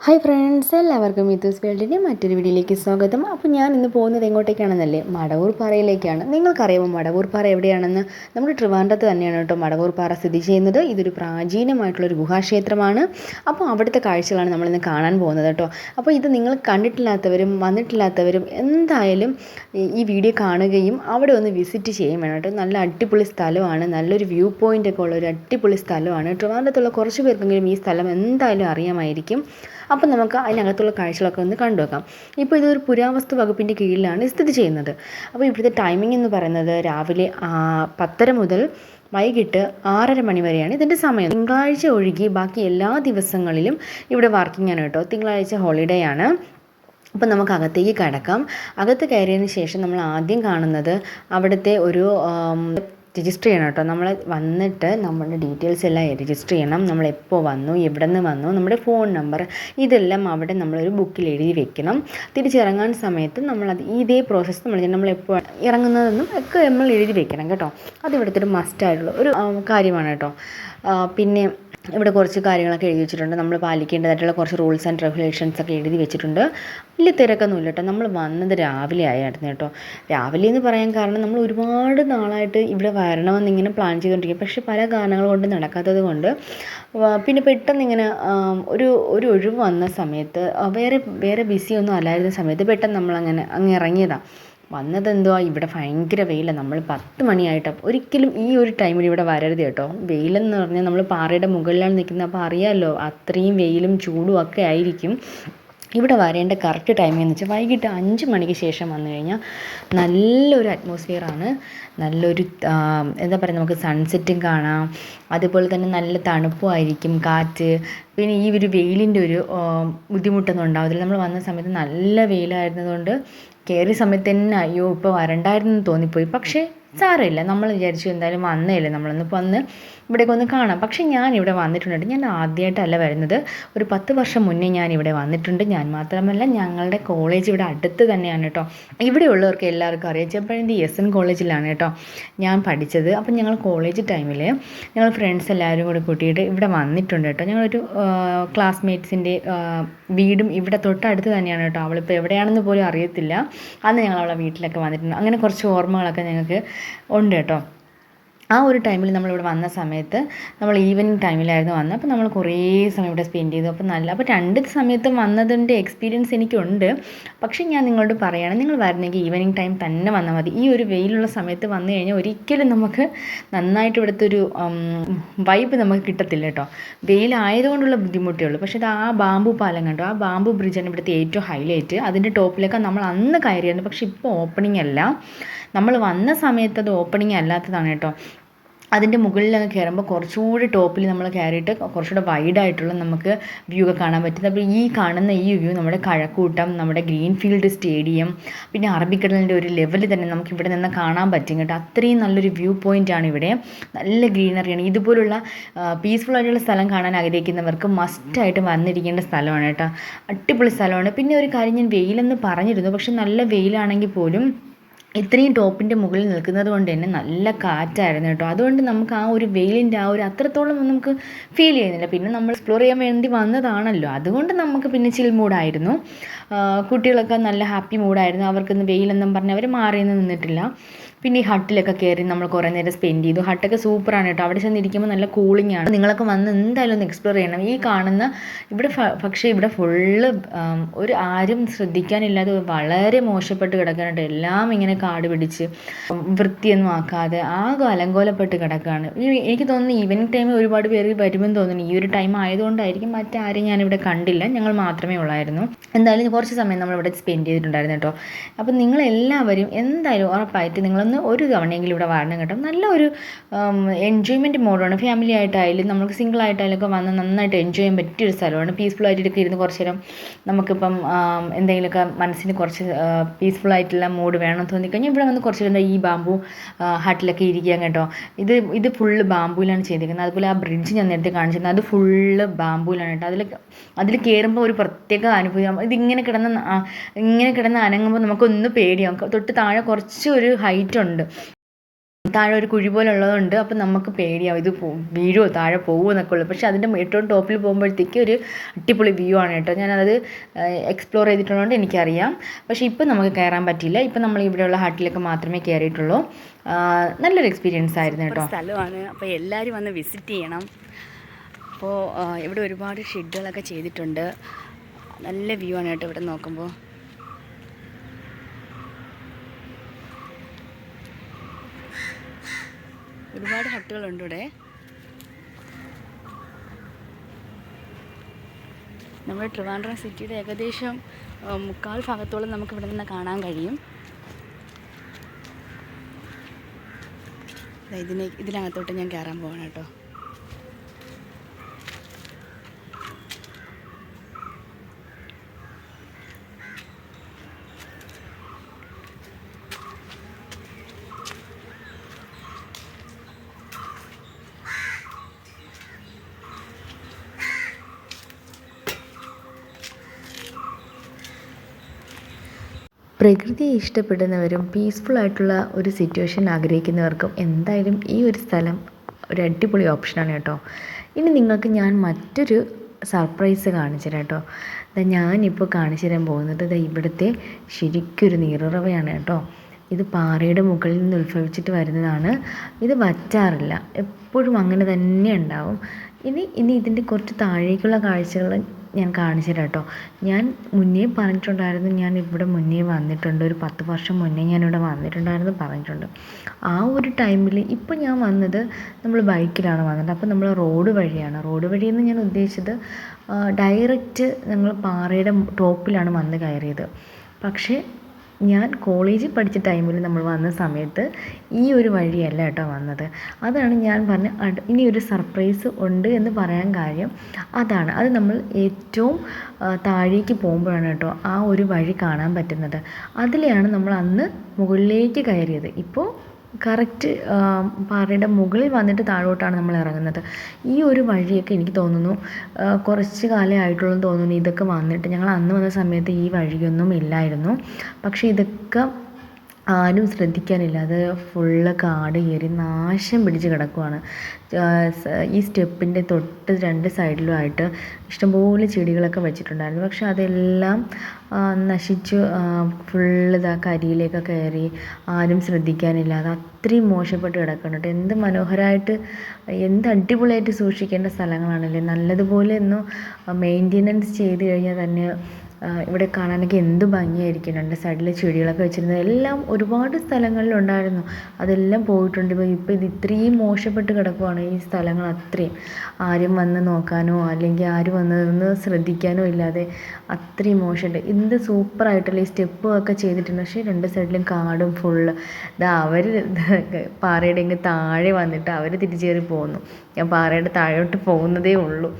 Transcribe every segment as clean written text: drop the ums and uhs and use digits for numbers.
Hi friends, എല്ലാവർക്കും മിത്തൂസ് വേൾഡിൻ്റെ മറ്റൊരു വീഡിയോയിലേക്ക് സ്വാഗതം. അപ്പോൾ ഞാൻ ഇന്ന് പോകുന്നത് എങ്ങോട്ടേക്കാണെന്നല്ലേ, മടവൂർ പാറയിലേക്കാണ്. നിങ്ങൾക്കറിയാമോ മടവൂർ പാറ എവിടെയാണെന്ന്? നമ്മുടെ ട്രിവാൻഡ്രത്ത് തന്നെയാണ് കേട്ടോ മടവൂർ പാറ സ്ഥിതി ചെയ്യുന്നത്. ഇതൊരു പ്രാചീനമായിട്ടുള്ളൊരു ഗുഹാക്ഷേത്രമാണ്. അപ്പോൾ അവിടുത്തെ കാഴ്ചകളാണ് നമ്മളിന്ന് കാണാൻ പോകുന്നത് കേട്ടോ. അപ്പോൾ ഇത് നിങ്ങൾ കണ്ടിട്ടില്ലാത്തവരും വന്നിട്ടില്ലാത്തവരും എന്തായാലും ഈ വീഡിയോ കാണുകയും അവിടെ ഒന്ന് വിസിറ്റ് ചെയ്യുകയും വേണം കേട്ടോ. നല്ല അടിപൊളി സ്ഥലമാണ്, നല്ലൊരു വ്യൂ പോയിൻ്റൊക്കെ ഉള്ള ഒരു അടിപൊളി സ്ഥലമാണ്. ട്രിവാൻഡ്രത്തുള്ള കുറച്ച് പേർക്കെങ്കിലും ഈ സ്ഥലം എന്തായാലും അറിയാമായിരിക്കും. അപ്പം നമുക്ക് അതിനകത്തുള്ള കാഴ്ചകളൊക്കെ ഒന്ന് കണ്ടുവെക്കാം. ഇപ്പോൾ ഇതൊരു പുരാവസ്തു വകുപ്പിൻ്റെ കീഴിലാണ് സ്ഥിതി ചെയ്യുന്നത്. അപ്പോൾ ഇവിടുത്തെ ടൈമിംഗ് എന്ന് പറയുന്നത് രാവിലെ 10:30 മുതൽ വൈകിട്ട് 6:30 മണി വരെയാണ് ഇതിൻ്റെ സമയം. തിങ്കളാഴ്ച ഒഴികെ ബാക്കി എല്ലാ ദിവസങ്ങളിലും ഇവിടെ വർക്കിംഗ് ആണ് കേട്ടോ. തിങ്കളാഴ്ച ഹോളിഡേ ആണ്. അപ്പോൾ നമുക്ക് അകത്തേക്ക് കടക്കാം. അകത്ത് കയറിയതിന് ശേഷം നമ്മൾ ആദ്യം കാണുന്നത് അവിടുത്തെ ഒരു രജിസ്റ്റർ ചെയ്യണം കേട്ടോ. നമ്മൾ വന്നിട്ട് നമ്മുടെ ഡീറ്റെയിൽസ് എല്ലാം രജിസ്റ്റർ ചെയ്യണം. നമ്മൾ എപ്പോൾ വന്നു, എവിടെ നിന്ന് വന്നു, നമ്മുടെ ഫോൺ നമ്പർ, ഇതെല്ലാം അവിടെ നമ്മളൊരു ബുക്കിൽ എഴുതി വെക്കണം. തിരിച്ചിറങ്ങാൻ സമയത്ത് നമ്മളത് ഇതേ പ്രോസസ്സ് നമ്മളെപ്പോൾ ഇറങ്ങുന്നതെന്നും ഒക്കെ നമ്മൾ എഴുതി വെക്കണം കേട്ടോ. അത് ഇവിടുത്തെ ഒരു മസ്റ്റായിട്ടുള്ള ഒരു കാര്യമാണ് കേട്ടോ. പിന്നെ ഇവിടെ കുറച്ച് കാര്യങ്ങളൊക്കെ എഴുതി വെച്ചിട്ടുണ്ട്. നമ്മൾ പാലിക്കേണ്ടതായിട്ടുള്ള കുറച്ച് റൂൾസ് ആൻഡ് റെഗുലേഷൻസ് ഒക്കെ എഴുതി വെച്ചിട്ടുണ്ട്. വലിയ തിരക്കൊന്നുമില്ല കേട്ടോ. നമ്മൾ വന്നത് രാവിലെ ആയിരുന്നു കേട്ടോ. രാവിലെ എന്ന് പറയാൻ കാരണം നമ്മൾ ഒരുപാട് നാളായിട്ട് ഇവിടെ വരണമെന്നിങ്ങനെ പ്ലാൻ ചെയ്തുകൊണ്ടിരിക്കും. പക്ഷേ പല കാരണങ്ങൾ കൊണ്ട് നടക്കാത്തത് കൊണ്ട് പിന്നെ പെട്ടെന്ന് ഇങ്ങനെ ഒരു ഒഴിവ് വന്ന സമയത്ത് വേറെ ബിസിയൊന്നും അല്ലായിരുന്ന സമയത്ത് പെട്ടെന്ന് നമ്മളങ്ങനെ അങ്ങ് ഇറങ്ങിയതാണ്. വന്നതെന്തുവാ, ഇവിടെ ഭയങ്കര വെയിലാണ്. നമ്മൾ 10 മണിയായിട്ടാണ്. ഒരിക്കലും ഈ ഒരു ടൈമിൽ ഇവിടെ വരരുത് കേട്ടോ. വെയിലെന്ന് പറഞ്ഞാൽ നമ്മൾ പാറയുടെ മുകളിലാണ് നിൽക്കുന്നത്. അപ്പോൾ അറിയാമല്ലോ, അത്രയും വെയിലും ചൂടും ഒക്കെ ആയിരിക്കും. ഇവിടെ വരേണ്ട കറക്റ്റ് ടൈമിംഗ് എന്ന് വെച്ചാൽ വൈകിട്ട് 5 മണിക്ക് ശേഷം വന്നു കഴിഞ്ഞാൽ നല്ലൊരു അറ്റ്മോസ്ഫിയറാണ്. നല്ലൊരു എന്താ പറയുക, നമുക്ക് സൺസെറ്റും കാണാം. അതുപോലെ തന്നെ നല്ല തണുപ്പുമായിരിക്കും, കാറ്റ്. പിന്നെ ഈ ഒരു വെയിലിൻ്റെ ഒരു ബുദ്ധിമുട്ടൊന്നും ഉണ്ടാവത്തില്ല. നമ്മൾ വന്ന സമയത്ത് നല്ല വെയിലായിരുന്നതുകൊണ്ട് കയറിയ സമയത്ത് തന്നെ അയ്യോ ഇപ്പോൾ വരണ്ടായിരുന്നു തോന്നിപ്പോയി. പക്ഷേ സാരമില്ല, നമ്മൾ വിചാരിച്ചു എന്തായാലും വന്നേല്ലേ, നമ്മളൊന്നിപ്പോൾ വന്ന് ഇവിടേക്ക് ഒന്ന് കാണാം. പക്ഷേ ഞാൻ ഇവിടെ വന്നിട്ടുണ്ട്. ഞാൻ ആദ്യമായിട്ടല്ല വരുന്നത്. ഒരു 10 വർഷം മുന്നേ ഞാൻ ഇവിടെ വന്നിട്ടുണ്ട്. ഞാൻ മാത്രമല്ല, ഞങ്ങളുടെ കോളേജ് ഇവിടെ അടുത്ത് തന്നെയാണ് കേട്ടോ. ഇവിടെയുള്ളവർക്ക് എല്ലാവർക്കും അറിയാം, ചെമ്പഴന്തി SN കോളേജിലാണ് കേട്ടോ ഞാൻ പഠിച്ചത്. അപ്പം ഞങ്ങൾ കോളേജ് ടൈമിൽ ഞങ്ങൾ ഫ്രണ്ട്സ് എല്ലാവരും കൂടി കൂട്ടിയിട്ട് ഇവിടെ വന്നിട്ടുണ്ട് കേട്ടോ. ഞങ്ങളൊരു ക്ലാസ്മേറ്റ്സിൻ്റെ വീടും ഇവിടെ തൊട്ടടുത്ത് തന്നെയാണ് കേട്ടോ. അവളിപ്പോൾ എവിടെയാണെന്ന് പോലും അറിയത്തില്ല. അന്ന് ഞങ്ങൾ അവളെ വീട്ടിലൊക്കെ വന്നിട്ടുണ്ട്. അങ്ങനെ കുറച്ച് ഓർമ്മകളൊക്കെ ഞങ്ങൾക്ക് ഉണ്ട് കേട്ടോ. ആ ഒരു ടൈമിൽ നമ്മളിവിടെ വന്ന സമയത്ത് നമ്മൾ ഈവനിങ് ടൈമിലായിരുന്നു വന്നത്. അപ്പോൾ നമ്മൾ കുറേ സമയം ഇവിടെ സ്പെൻഡ് ചെയ്തു. അപ്പോൾ 2 സമയത്തും വന്നതിൻ്റെ എക്സ്പീരിയൻസ് എനിക്കുണ്ട്. പക്ഷേ ഞാൻ നിങ്ങളോട് പറയുകയാണ്, നിങ്ങൾ വരണമെങ്കിൽ ഈവനിങ് ടൈം തന്നെ വന്നാൽ മതി. ഈ ഒരു വെയിലുള്ള സമയത്ത് വന്നു കഴിഞ്ഞാൽ ഒരിക്കലും നമുക്ക് നന്നായിട്ട് ഇവിടുത്തെ ഒരു വൈബ് നമുക്ക് കിട്ടത്തില്ല കേട്ടോ. വെയിലായതുകൊണ്ടുള്ള ബുദ്ധിമുട്ടേ ഉള്ളൂ. പക്ഷേ ഇത് ആ ബാമ്പു പാലം കണ്ടോ, ആ ബാമ്പു ബ്രിഡ്ജാണ് ഇവിടുത്തെ ഏറ്റവും ഹൈലൈറ്റ്. അതിൻ്റെ ടോപ്പിലൊക്കെ നമ്മൾ അന്ന് കയറിയായിരുന്നു. പക്ഷേ ഇപ്പോൾ ഓപ്പണിംഗ് അല്ല. നമ്മൾ വന്ന സമയത്ത് അത് ഓപ്പണിംഗ് അല്ലാത്തതാണ് കേട്ടോ. അതിൻ്റെ മുകളിലൊക്കെ കയറുമ്പോൾ കുറച്ചുകൂടി ടോപ്പിൽ നമ്മൾ കയറിയിട്ട് കുറച്ചുകൂടെ വൈഡായിട്ടുള്ള നമുക്ക് വ്യൂ ഒക്കെ കാണാൻ പറ്റുന്നത്. അപ്പോൾ ഈ കാണുന്ന ഈ വ്യൂ നമ്മുടെ കഴക്കൂട്ടം, നമ്മുടെ ഗ്രീൻഫീൽഡ് സ്റ്റേഡിയം, പിന്നെ അറബിക്കടലിൻ്റെ ഒരു ലെവൽ തന്നെ നമുക്ക് ഇവിടെ നിന്ന് കാണാൻ പറ്റും കേട്ടോ. അത്രയും നല്ലൊരു വ്യൂ പോയിൻ്റാണ് ഇവിടെ. നല്ല ഗ്രീനറിയാണ്. ഇതുപോലുള്ള പീസ്ഫുൾ ആയിട്ടുള്ള സ്ഥലം കാണാൻ ആഗ്രഹിക്കുന്നവർക്ക് മസ്റ്റായിട്ട് വന്നിരിക്കേണ്ട സ്ഥലമാണ് കേട്ടോ. അടിപൊളി സ്ഥലമാണ്. പിന്നെ ഒരു കാര്യം, ഞാൻ വെയിലെന്ന് പറഞ്ഞിരുന്നു, പക്ഷെ നല്ല വെയിലാണെങ്കിൽ പോലും ഇത്രയും ടോപ്പിൻ്റെ മുകളിൽ നിൽക്കുന്നത് കൊണ്ട് തന്നെ നല്ല കാറ്റായിരുന്നു കേട്ടോ. അതുകൊണ്ട് നമുക്ക് ആ ഒരു വെയിലിൻ്റെ ആ ഒരു അത്രത്തോളം നമുക്ക് ഫീൽ ചെയ്യുന്നില്ല. പിന്നെ നമ്മൾ എക്സ്പ്ലോർ ചെയ്യാൻ വേണ്ടി വന്നതാണല്ലോ, അതുകൊണ്ട് നമുക്ക് പിന്നെ ചിൽ മൂഡായിരുന്നു. കുട്ടികളൊക്കെ നല്ല ഹാപ്പി മൂഡായിരുന്നു. അവർക്കൊന്ന് വെയിലെന്നും പറഞ്ഞ് അവർ മാറിയൊന്നും നിന്നിട്ടില്ല. പിന്നെ ഈ ഹട്ടിലൊക്കെ കയറി നമ്മൾ കുറേ നേരം സ്പെൻഡ് ചെയ്തു. ഹട്ടൊക്കെ സൂപ്പറാണ് കേട്ടോ. അവിടെ ചെന്നിരിക്കുമ്പോൾ നല്ല കൂളിംഗ് ആണ്. നിങ്ങളൊക്കെ വന്ന് എന്തായാലും ഒന്ന് എക്സ്പ്ലോർ ചെയ്യണം. ഈ കാണുന്ന ഇവിടെ പക്ഷേ ഇവിടെ ഫുള്ള് ഒരു ആരും ശ്രദ്ധിക്കാനില്ലാതെ വളരെ മോശപ്പെട്ട് കിടക്കാനുണ്ട്. എല്ലാം ഇങ്ങനെ കാട് പിടിച്ച് വൃത്തിയൊന്നും ആക്കാതെ ആകെ അലങ്കോലപ്പെട്ട് കിടക്കുകയാണ്. എനിക്ക് തോന്നുന്നു ഈവനിങ് ടൈമിൽ ഒരുപാട് പേര് വരുമെന്ന് തോന്നുന്നു. ഈ ഒരു ടൈം ആയതുകൊണ്ടായിരിക്കും. മറ്റാരും ഞാനിവിടെ കണ്ടില്ല, ഞങ്ങൾ മാത്രമേ ഉള്ളായിരുന്നു. എന്തായാലും കുറച്ച് സമയം നമ്മളിവിടെ സ്പെൻഡ് ചെയ്തിട്ടുണ്ടായിരുന്നു കേട്ടോ. അപ്പം നിങ്ങളെല്ലാവരും എന്തായാലും ഉറപ്പായിട്ട് നിങ്ങളൊന്ന് ഒരു തവണയെങ്കിലും ഇവിടെ വരണം കേട്ടോ. നല്ലൊരു എൻജോയ്മെൻറ്റ് മോഡാണ്. ഫാമിലി ആയിട്ടായാലും നമുക്ക് സിംഗിൾ ആയിട്ടായാലും ഒക്കെ വന്ന് നന്നായിട്ട് എൻജോയ് ചെയ്യാൻ പറ്റിയൊരു സ്ഥലമാണ്. പീസ്ഫുൾ ആയിട്ടൊക്കെ ഇരുന്ന് കുറച്ച് നേരം നമുക്കിപ്പം എന്തെങ്കിലുമൊക്കെ മനസ്സിന് കുറച്ച് പീസ്ഫുൾ ആയിട്ടുള്ള മൂഡ് വേണം തോന്നിക്കഴിഞ്ഞാൽ ഇവിടെ വന്ന് കുറച്ച് നേരം ഈ ബാമ്പു ഹട്ടിലൊക്കെ ഇരിക്കാം കേട്ടോ. ഇത് ഫുള്ള് ബാമ്പൂലാണ് ചെയ്തിരിക്കുന്നത്. അതുപോലെ ആ ബ്രിഡ്ജ് ഞാൻ നേരത്തെ കാണിച്ചിരുന്നത് അത് ഫുള്ള് ബാമ്പൂലാണ് കേട്ടോ. അതിൽ കയറുമ്പോൾ ഒരു പ്രത്യേക അനുഭവം. ഇങ്ങനെ കിടന്ന് അനങ്ങുമ്പോൾ നമുക്കൊന്ന് പേടിയാവും. തൊട്ട് താഴെ കുറച്ച് ഒരു ഹൈറ്റ് ഉണ്ട്. താഴെ ഒരു കുഴി പോലെ ഉള്ളതുണ്ട്. അപ്പം നമുക്ക് പേടിയാവും ഇത് വീഴുമോ താഴെ പോകുമോ എന്നൊക്കെ ഉള്ളു. പക്ഷേ അതിൻ്റെ ഏറ്റവും ടോപ്പിൽ പോകുമ്പോഴത്തേക്ക് ഒരു അടിപൊളി വ്യൂ ആണ് കേട്ടോ. ഞാനത് എക്സ്പ്ലോർ ചെയ്തിട്ടുള്ളതുകൊണ്ട് എനിക്കറിയാം. പക്ഷേ ഇപ്പം നമുക്ക് കയറാൻ പറ്റില്ല. ഇപ്പം നമ്മൾ ഇവിടെയുള്ള ഹട്ടിലൊക്കെ മാത്രമേ കയറിയിട്ടുള്ളൂ. നല്ലൊരു എക്സ്പീരിയൻസ് ആയിരുന്നു കേട്ടോ. സ്ഥലമാണ്, അപ്പോൾ എല്ലാവരും വന്ന് വിസിറ്റ് ചെയ്യണം. അപ്പോൾ ഇവിടെ ഒരുപാട് ഷെഡുകളൊക്കെ ചെയ്തിട്ടുണ്ട്. നല്ല വ്യൂ ആണ് കേട്ടോ ഇവിടെ നോക്കുമ്പോൾ. ഒരുപാട് ഹട്ടുകളുണ്ട് ഇവിടെ. നമ്മുടെ ട്രിവാൻഡ്രം സിറ്റിയുടെ ഏകദേശം 3/4 ഭാഗത്തോളം നമുക്ക് ഇവിടെ നിന്ന് കാണാൻ കഴിയും. ഇതിനകത്തോട്ട് ഞാൻ കയറാൻ പോകണം കേട്ടോ. പ്രകൃതിയെ ഇഷ്ടപ്പെടുന്നവരും പീസ്ഫുൾ ആയിട്ടുള്ള ഒരു സിറ്റുവേഷൻ ആഗ്രഹിക്കുന്നവർക്കും എന്തായാലും ഈ ഒരു സ്ഥലം ഒരു അടിപൊളി ഓപ്ഷനാണ് കേട്ടോ. ഇനി നിങ്ങൾക്ക് ഞാൻ മറ്റൊരു സർപ്രൈസ് കാണിച്ചു തരാം കേട്ടോ. ഞാനിപ്പോൾ കാണിച്ചു തരാൻ പോകുന്നത് ഇവിടുത്തെ ശരിക്കൊരു നീരുറവയാണ് കേട്ടോ. ഇത് പാറയുടെ മുകളിൽ നിന്ന് ഉത്ഭവിച്ചിട്ട് വരുന്നതാണ്. ഇത് വറ്റാറില്ല, എപ്പോഴും അങ്ങനെ തന്നെ ഉണ്ടാവും. ഇനി ഇതിൻ്റെ കുറച്ച് താഴേക്കുള്ള കാഴ്ചകൾ ഞാൻ കാണിച്ചു തരാം കേട്ടോ. ഞാൻ മുന്നേ പറഞ്ഞിട്ടുണ്ടായിരുന്നു, ഞാൻ ഇവിടെ മുന്നേ വന്നിട്ടുണ്ട്, ഒരു 10 വർഷം മുന്നേ ഞാനിവിടെ വന്നിട്ടുണ്ടായിരുന്നു പറഞ്ഞിട്ടുണ്ട്. ആ ഒരു ടൈമിൽ ഇപ്പോൾ ഞാൻ വന്നത് നമ്മൾ ബൈക്കിലാണ് വന്നത്. അപ്പോൾ നമ്മൾ റോഡ് വഴിയെന്ന് ഞാൻ ഉദ്ദേശിച്ചത് ഡയറക്റ്റ് ഞങ്ങൾ പാറയുടെ ടോപ്പിലാണ് വന്ന് കയറിയത്. പക്ഷേ ഞാൻ കോളേജിൽ പഠിച്ച ടൈമിൽ നമ്മൾ വന്ന സമയത്ത് ഈ ഒരു വഴിയല്ല കേട്ടോ വന്നത്. അതാണ് ഞാൻ പറഞ്ഞ ഇനി ഒരു സർപ്രൈസ് ഉണ്ട് എന്ന് പറയാൻ കാര്യം അതാണ്. അത് നമ്മൾ ഏറ്റവും താഴേക്ക് പോകുമ്പോഴാണ് കേട്ടോ ആ ഒരു വഴി കാണാൻ പറ്റുന്നത്. അതിലെയാണ് നമ്മൾ അന്ന് മുകളിലേക്ക് കയറിയത്. ഇപ്പോൾ കറക്റ്റ് പാറയുടെ മുകളിൽ വന്നിട്ട് താഴോട്ടാണ് നമ്മൾ ഇറങ്ങുന്നത്. ഈ ഒരു വഴിയൊക്കെ എനിക്ക് തോന്നുന്നു കുറച്ച് കാലമേ ആയിട്ടുള്ളൂ തോന്നുന്നു ഇതൊക്കെ വന്നിട്ട്. ഞങ്ങൾ അന്ന് വന്ന സമയത്ത് ഈ വഴിയൊന്നും ഇല്ലായിരുന്നു. പക്ഷേ ഇതൊക്കെ ആരും ശ്രദ്ധിക്കാനില്ല. അത് ഫുള്ള് കാട് കയറി നാശം പിടിച്ച് കിടക്കുവാണ്. ഈ സ്റ്റെപ്പിൻ്റെ തൊട്ട് 2 സൈഡിലുമായിട്ട് ഇഷ്ടംപോലെ ചെടികളൊക്കെ വെച്ചിട്ടുണ്ടായിരുന്നു. പക്ഷെ അതെല്ലാം നശിച്ച് ഫുള്ള് കരിയിലേക്കൊക്കെ കയറി ആരും ശ്രദ്ധിക്കാനില്ല. അത് അത്രയും മോശപ്പെട്ട് കിടക്കുന്നുണ്ട്. എന്ത് മനോഹരമായിട്ട് എന്ത് അടിപൊളിയായിട്ട് സൂക്ഷിക്കേണ്ട സ്ഥലങ്ങളാണല്ലേ. നല്ലതുപോലെ ഒന്ന് മെയിൻ്റെനൻസ് ചെയ്ത് കഴിഞ്ഞാൽ തന്നെ ഇവിടെ കാണാനൊക്കെ എന്ത് ഭംഗിയായിരിക്കും. 2 സൈഡിൽ ചെടികളൊക്കെ വെച്ചിരുന്നത് എല്ലാം ഒരുപാട് സ്ഥലങ്ങളിലുണ്ടായിരുന്നു. അതെല്ലാം പോയിട്ടുണ്ട്. ഇപ്പോൾ ഇത് ഇത്രയും മോശപ്പെട്ട് കിടക്കുവാണ് ഈ സ്ഥലങ്ങൾ അത്രയും. ആരും വന്ന് നോക്കാനോ അല്ലെങ്കിൽ ആരും വന്നതൊന്ന് ശ്രദ്ധിക്കാനോ ഇല്ലാതെ അത്രയും മോശമുണ്ട്. എന്ത് സൂപ്പറായിട്ടല്ലേ ഈ സ്റ്റെപ്പൊക്കെ ചെയ്തിട്ടുണ്ട്. പക്ഷേ 2 സൈഡിലും കാടും ഫുള്ള്. അവർ പാറയുടെ ഇങ്ങ് താഴെ വന്നിട്ട് അവർ തിരിച്ചേറി പോകുന്നു. ഞാൻ പാറയുടെ താഴോട്ട് പോകുന്നതേ ഉള്ളൂ.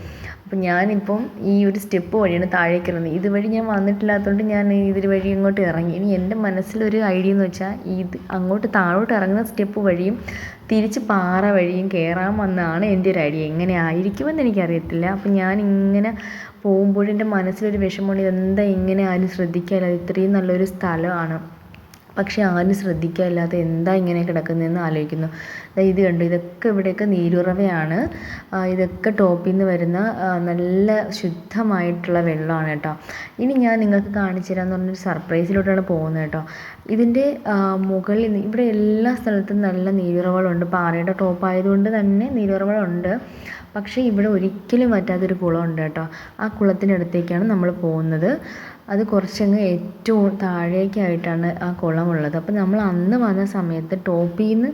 അപ്പം ഞാനിപ്പം ഈ ഒരു സ്റ്റെപ്പ് വഴിയാണ് താഴേക്ക് ഇറങ്ങുന്നത്. ഇതുവഴി ഞാൻ വന്നിട്ടില്ലാത്തതുകൊണ്ട് ഞാൻ ഇതിൽ വഴി ഇങ്ങോട്ട് ഇറങ്ങി. ഇനി എൻ്റെ മനസ്സിലൊരു ഐഡിയ എന്ന് വെച്ചാൽ ഇത് അങ്ങോട്ട് താഴോട്ട് ഇറങ്ങുന്ന സ്റ്റെപ്പ് വഴിയും തിരിച്ച് പാറ വഴിയും കയറാമെന്നാണ് എൻ്റെ ഒരു ഐഡിയ. എങ്ങനെ ആയിരിക്കുമെന്ന് എനിക്കറിയത്തില്ല. അപ്പം ഞാനിങ്ങനെ പോകുമ്പോഴെൻ്റെ മനസ്സിലൊരു വിഷമമുണ്ട്, ഇതെന്താ ഇങ്ങനെ ആരും ശ്രദ്ധിക്കാനില്ല, ഇത്രയും നല്ലൊരു സ്ഥലമാണ് പക്ഷേ ആരും ശ്രദ്ധിക്കാനില്ലാതെ എന്താ ഇങ്ങനെ കിടക്കുന്നതെന്ന് ആലോചിക്കുന്നു. ഇത് കണ്ടു, ഇതൊക്കെ ഇവിടെയൊക്കെ നീരുറവയാണ്. ഇതൊക്കെ ടോപ്പിൽ നിന്ന് വരുന്ന നല്ല ശുദ്ധമായിട്ടുള്ള വെള്ളമാണ് കേട്ടോ. ഇനി ഞാൻ നിങ്ങൾക്ക് കാണിച്ചു തരാമെന്ന് പറഞ്ഞൊരു സർപ്രൈസിലോട്ടാണ് പോകുന്നത് കേട്ടോ. ഇതിൻ്റെ മുകളിൽ നിന്ന് ഇവിടെ എല്ലാ സ്ഥലത്തും നല്ല നീരുറവകളുണ്ട്. പാറയുടെ ടോപ്പായതുകൊണ്ട് തന്നെ നീരുറവകളുണ്ട്. പക്ഷേ ഇവിടെ ഒരിക്കലും പറ്റാത്തൊരു കുളമുണ്ട് കേട്ടോ. ആ കുളത്തിനടുത്തേക്കാണ് നമ്മൾ പോകുന്നത്. അത് കുറച്ചങ്ങ് ഏറ്റവും താഴേക്കായിട്ടാണ് ആ കുളമുള്ളത്. അപ്പോൾ നമ്മൾ അന്ന് വന്ന സമയത്ത് ടോപ്പിൽ നിന്ന്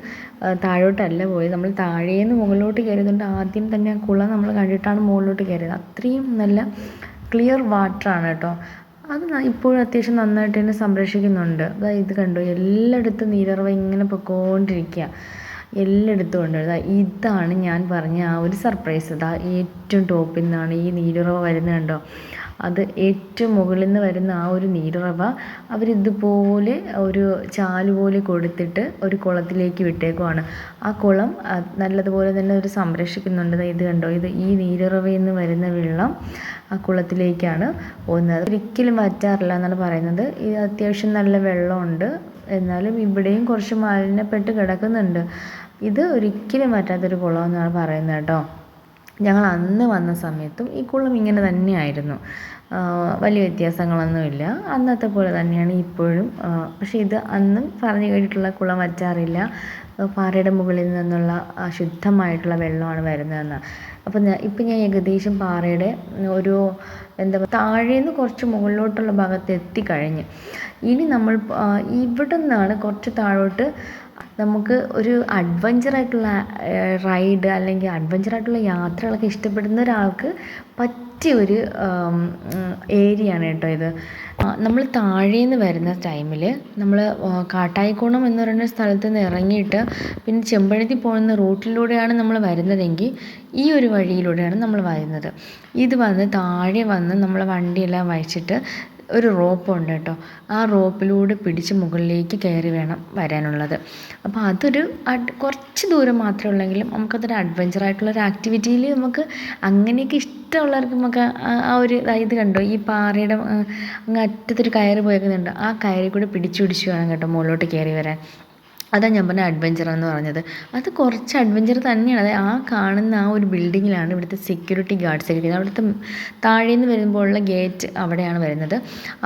താഴോട്ടല്ല പോയത്, നമ്മൾ താഴേന്ന് മുകളിലോട്ട് കയറിയതുകൊണ്ട് ആദ്യം തന്നെ ആ കുളം നമ്മൾ കണ്ടിട്ടാണ് മുകളിലോട്ട് കയറിയത്. അത്രയും നല്ല ക്ലിയർ വാട്ടറാണ് കേട്ടോ. അത് ഇപ്പോഴും അത്യാവശ്യം നന്നായിട്ട് തന്നെ സംരക്ഷിക്കുന്നുണ്ട്. ഇത് കണ്ടോ, എല്ലായിടത്തും നീരുറവ ഇങ്ങനെ പൊയ്ക്കൊണ്ടിരിക്കുക, എല്ലായിടത്തും ഉണ്ട്. ഇതാണ് ഞാൻ പറഞ്ഞ ആ ഒരു സർപ്രൈസ്. ഏറ്റവും ടോപ്പിൽ നിന്നാണ് ഈ നീരുറവ വരുന്നത് കണ്ടോ. അത് ഏറ്റവും മുകളിൽ നിന്ന് വരുന്ന ആ ഒരു നീരുറവ അവരിതുപോലെ ഒരു ചാല് പോലെ കൊടുത്തിട്ട് ഒരു കുളത്തിലേക്ക് വിട്ടേക്കുവാണ്. ആ കുളം നല്ലതുപോലെ തന്നെ അവർ സംരക്ഷിക്കുന്നുണ്ട്. ഇത് കണ്ടോ, ഈ നീരുറവയിൽ നിന്ന് വരുന്ന വെള്ളം ആ കുളത്തിലേക്കാണ് പോകുന്നത്. ഒരിക്കലും വറ്റാറില്ല എന്നാണ് പറയുന്നത്. ഇത് അത്യാവശ്യം നല്ല വെള്ളമുണ്ട്. എന്നാലും ഇവിടെയും കുറച്ച് മാലിന്യപ്പെട്ട് കിടക്കുന്നുണ്ട്. ഇത് ഒരിക്കലും പറ്റാത്തൊരു കുളമെന്നാണ് പറയുന്നത് കേട്ടോ. ഞങ്ങൾ അന്ന് വന്ന സമയത്തും ഈ കുളം ഇങ്ങനെ തന്നെയായിരുന്നു. വലിയ വ്യത്യാസങ്ങളൊന്നുമില്ല, അന്നത്തെ പോലെ തന്നെയാണ് ഇപ്പോഴും. പക്ഷേ ഇത് അന്നും പറഞ്ഞു കേട്ടിട്ടുള്ള കുളം വറ്റാറില്ല, പാറയുടെ മുകളിൽ നിന്നുള്ള ശുദ്ധമായിട്ടുള്ള വെള്ളമാണ് വരുന്നതെന്ന്. അപ്പം ഇപ്പം ഞാൻ ഏകദേശം പാറയുടെ ഒരു താഴേന്ന് കുറച്ച് മുകളിലോട്ടുള്ള ഭാഗത്ത് എത്തിക്കഴിഞ്ഞ്. ഇനി നമ്മൾ ഇവിടെ നിന്നാണ് കുറച്ച് താഴോട്ട് നമുക്ക് ഒരു അഡ്വഞ്ചറായിട്ടുള്ള റൈഡ് അല്ലെങ്കിൽ അഡ്വഞ്ചറായിട്ടുള്ള യാത്രകളൊക്കെ ഇഷ്ടപ്പെടുന്ന ഒരാൾക്ക് പറ്റിയ ഒരു ഏരിയയാണ് കേട്ടോ ഇത്. നമ്മൾ താഴേന്ന് വരുന്ന ടൈമിൽ നമ്മൾ കാട്ടായിക്കോണം എന്ന് പറയുന്ന സ്ഥലത്ത് നിന്ന് ഇറങ്ങിയിട്ട് പിന്നെ ചെമ്പഴന്തി പോകുന്ന റൂട്ടിലൂടെയാണ് നമ്മൾ വരുന്നതെങ്കിൽ ഈ ഒരു വഴിയിലൂടെയാണ് നമ്മൾ വരുന്നത്. ഇത് വന്ന് താഴെ വന്ന് നമ്മൾ വണ്ടിയെല്ലാം വഹിച്ചിട്ട് ഒരു റോപ്പുണ്ട് കേട്ടോ, ആ റോപ്പിലൂടെ പിടിച്ച് മുകളിലേക്ക് കയറി വേണം വരാനുള്ളത്. അപ്പോൾ അതൊരു കുറച്ച് ദൂരം മാത്രമേ ഉള്ളെങ്കിലും നമുക്കതൊരു അഡ്വഞ്ചറായിട്ടുള്ളൊരു ആക്ടിവിറ്റിയിൽ നമുക്ക് അങ്ങനെയൊക്കെ ഇഷ്ടമുള്ളവർക്ക് നമുക്ക് ആ ഒരു ഇത് കണ്ടോ, ഈ പാറയുടെ അങ്ങ് അറ്റത്തൊരു കയറ് പോയേക്കുന്നുണ്ട്, ആ കയറിൽ കൂടെ പിടിച്ച് വേണം കേട്ടോ മുകളിലോട്ട് കയറി വരാൻ. അതാണ് ഞാൻ പറഞ്ഞ അഡ്വഞ്ചർ എന്ന് പറഞ്ഞത്. അത് കുറച്ച് അഡ്വഞ്ചർ തന്നെയാണ്. അതായത് ആ കാണുന്ന ആ ഒരു ബിൽഡിങ്ങിലാണ് ഇവിടുത്തെ സെക്യൂരിറ്റി ഗാർഡ്സ് ഇരിക്കുന്നത്. അവിടുത്തെ താഴേന്ന് വരുമ്പോഴുള്ള ഗേറ്റ് അവിടെയാണ് വരുന്നത്.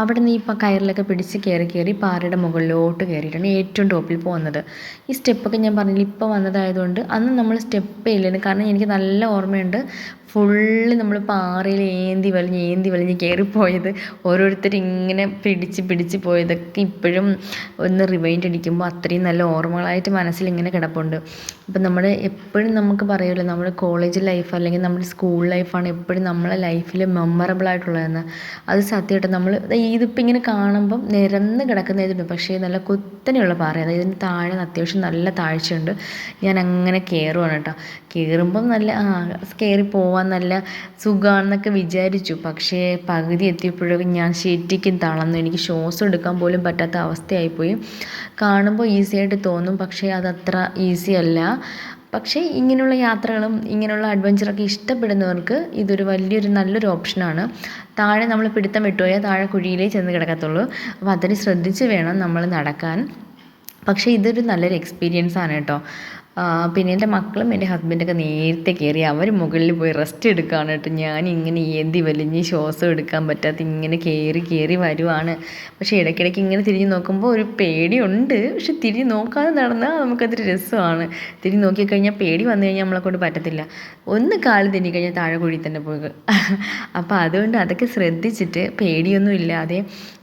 അവിടെ നിന്ന് ഈ കയറിലൊക്കെ പിടിച്ച് കയറി പാറയുടെ മുകളിലോട്ട് കയറിയിട്ടാണ് ഏറ്റവും ടോപ്പിൽ പോകുന്നത്. ഈ സ്റ്റെപ്പൊക്കെ ഞാൻ പറഞ്ഞില്ല ഇപ്പോൾ വന്നതായതുകൊണ്ട് അന്ന് നമ്മൾ സ്റ്റെപ്പേ ഇല്ലായിരുന്നു. കാരണം എനിക്ക് നല്ല ഓർമ്മയുണ്ട്, ഫുള്ള് നമ്മൾ പാറയിൽ ഏന്തി വലിഞ്ഞ് കയറിപ്പോയത്, ഓരോരുത്തർ ഇങ്ങനെ പിടിച്ച് പോയതൊക്കെ ഇപ്പോഴും ഒന്ന് റിവൈൻഡ് അടിക്കുമ്പോൾ അത്രയും നല്ല ഓർമ്മകളായിട്ട് മനസ്സിലിങ്ങനെ കിടപ്പുണ്ട്. അപ്പം നമ്മൾ എപ്പോഴും നമുക്ക് പറയുമല്ലോ, നമ്മുടെ കോളേജ് ലൈഫ് അല്ലെങ്കിൽ നമ്മുടെ സ്കൂൾ ലൈഫാണ് എപ്പോഴും നമ്മളെ ലൈഫിൽ മെമ്മറബിൾ ആയിട്ടുള്ളതെന്ന്. അത് സത്യമായിട്ട് നമ്മൾ ഇതിപ്പോൾ ഇങ്ങനെ കാണുമ്പം നിരന്ന് കിടക്കുന്നതായിട്ടുണ്ട്, പക്ഷേ നല്ല കുത്തനെയുള്ള പാറ, അതായത് ഇതിന് താഴെ അത്യാവശ്യം നല്ല താഴ്ചയുണ്ട്. ഞാൻ അങ്ങനെ കയറുവാണ് കേട്ടോ. കയറുമ്പം നല്ല കയറി പോവാൻ നല്ല സുഖമാണെന്നൊക്കെ വിചാരിച്ചു. പക്ഷേ പകുതി എത്തിയപ്പോഴേക്കും ഞാൻ ശരിക്കും തളർന്നു. എനിക്ക് ശ്വാസം എടുക്കാൻ പോലും പറ്റാത്ത അവസ്ഥയായിപ്പോയി. കാണുമ്പോൾ ഈസി ആയിട്ട് തോന്നും, പക്ഷേ അതത്ര ഈസി അല്ല. പക്ഷേ ഇങ്ങനെയുള്ള യാത്രകളും ഇങ്ങനെയുള്ള അഡ്വഞ്ചറൊക്കെ ഇഷ്ടപ്പെടുന്നവർക്ക് ഇതൊരു നല്ലൊരു ഓപ്ഷനാണ്. താഴെ നമ്മൾ പിടുത്തം വിട്ടുപോയാൽ താഴെ കുഴിയിലേ ചെന്ന് കിടക്കത്തുള്ളൂ. അപ്പോൾ അതിന് ശ്രദ്ധിച്ച് വേണം നമ്മൾ നടക്കാൻ. പക്ഷേ ഇതൊരു നല്ലൊരു എക്സ്പീരിയൻസ് ആണ് കേട്ടോ. പിന്നെ എൻ്റെ മക്കളും എൻ്റെ ഹസ്ബൻഡൊക്കെ നേരത്തെ കയറി അവർ മുകളിൽ പോയി റെസ്റ്റ് എടുക്കുകയാണ് കേട്ടോ. ഞാനിങ്ങനെ ഏന്തി വലിഞ്ഞ് ശ്വാസം എടുക്കാൻ പറ്റാത്ത ഇങ്ങനെ കയറി വരുവാണ്. പക്ഷേ ഇടയ്ക്കിടയ്ക്ക് ഇങ്ങനെ തിരിഞ്ഞ് നോക്കുമ്പോൾ ഒരു പേടിയുണ്ട്. പക്ഷെ തിരിഞ്ഞ് നോക്കാതെ നടന്നാൽ നമുക്കതൊരു രസമാണ്. തിരിഞ്ഞ് നോക്കിക്കഴിഞ്ഞാൽ പേടി വന്നു കഴിഞ്ഞാൽ നമ്മളെക്കൊണ്ട് പറ്റത്തില്ല. ഒന്ന് കാല് തെന്നിക്കഴിഞ്ഞാൽ താഴെ കുഴി തന്നെ പോയി. അപ്പോൾ അതുകൊണ്ട് അതൊക്കെ ശ്രദ്ധിച്ചിട്ട് പേടിയൊന്നും ഇല്ലാതെ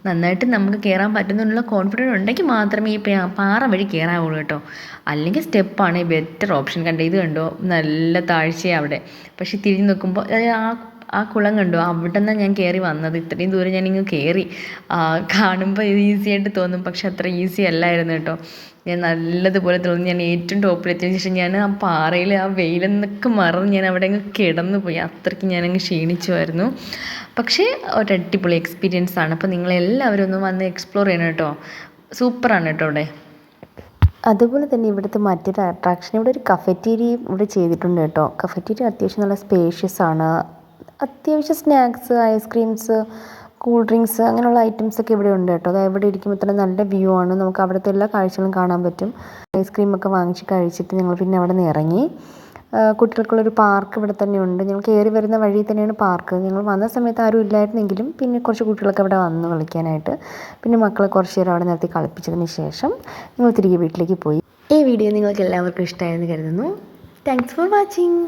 നന്നായിട്ട് നമുക്ക് കയറാൻ പറ്റുന്നുള്ള കോൺഫിഡൻസ് ഉണ്ടെങ്കിൽ മാത്രമേ ഈ പാറ വഴി കയറാവുള്ളൂ കേട്ടോ. അല്ലെങ്കിൽ സ്റ്റെപ്പാണ് ബെറ്റർ ഓപ്ഷൻ. കണ്ടോ, ഇത് കണ്ടോ, നല്ല താഴ്ചയാണ് അവിടെ. പക്ഷെ തിരിഞ്ഞ് നോക്കുമ്പോൾ ആ കുളം കണ്ടോ, അവിടെ നിന്നാണ് ഞാൻ കയറി വന്നത്. ഇത്രയും ദൂരം ഞാനിങ്ങ് കയറി. കാണുമ്പോൾ ഇത് ഈസി ആയിട്ട് തോന്നും, പക്ഷെ അത്ര ഈസി അല്ലായിരുന്നു കേട്ടോ. ഞാൻ നല്ലതുപോലെ തോന്നി. ഞാൻ ഏറ്റവും ടോപ്പിലെത്തിയതിന് ശേഷം ഞാൻ ആ പാറയിൽ ആ വെയിലെന്നൊക്കെ മറന്ന് ഞാൻ അവിടെ അങ്ങ് കിടന്നു പോയി. അത്രയ്ക്ക് ഞാനങ്ങ് ക്ഷീണിച്ചുമായിരുന്നു. പക്ഷേ ഒരു അടിപൊളി എക്സ്പീരിയൻസ് ആണ്. അപ്പോൾ നിങ്ങളെല്ലാവരും ഒന്ന് വന്ന് എക്സ്പ്ലോർ ചെയ്യണം കേട്ടോ. സൂപ്പറാണ് കേട്ടോ ഇവിടെ. അതുപോലെ തന്നെ ഇവിടുത്തെ മറ്റൊരു അട്രാക്ഷൻ, ഇവിടെ ഒരു കഫറ്റീരിയയും ഇവിടെ ചെയ്തിട്ടുണ്ട് കേട്ടോ. കഫറ്റീരിയ അത്യാവശ്യം നല്ല സ്പേഷ്യസ് ആണ്. അത്യാവശ്യം സ്നാക്സ്, ഐസ്ക്രീംസ്, കൂൾ ഡ്രിങ്ക്സ് അങ്ങനെയുള്ള ഐറ്റംസൊക്കെ ഇവിടെ ഉണ്ട് കേട്ടോ. അത് ഇവിടെ ഇരിക്കുമ്പോൾ തന്നെ നല്ല വ്യൂ ആണ്. നമുക്ക് അവിടുത്തെ എല്ലാ കാഴ്ചകളും കാണാൻ പറ്റും. ഐസ്ക്രീമൊക്കെ വാങ്ങിച്ച് കഴിച്ചിട്ട് ഞങ്ങൾ പിന്നെ അവിടെ നിന്ന് ഇറങ്ങി. കുട്ടികൾക്കുള്ളൊരു പാർക്ക് ഇവിടെ തന്നെ ഉണ്ട്. ഞങ്ങൾ കയറി വരുന്ന വഴി തന്നെയാണ് പാർക്ക്. ഞങ്ങൾ വന്ന സമയത്ത് ആരും ഇല്ലായിരുന്നെങ്കിലും പിന്നെ കുറച്ച് കുട്ടികളൊക്കെ അവിടെ വന്നു കളിക്കാനായിട്ട്. പിന്നെ മക്കളെ കുറച്ച് നേരം അവിടെ നിർത്തി കളിപ്പിച്ചതിന് ശേഷം ഞങ്ങൾ തിരികെ വീട്ടിലേക്ക് പോയി. ഈ വീഡിയോ നിങ്ങൾക്ക് എല്ലാവർക്കും ഇഷ്ടമായെന്ന് കരുതുന്നു. Thanks for watching.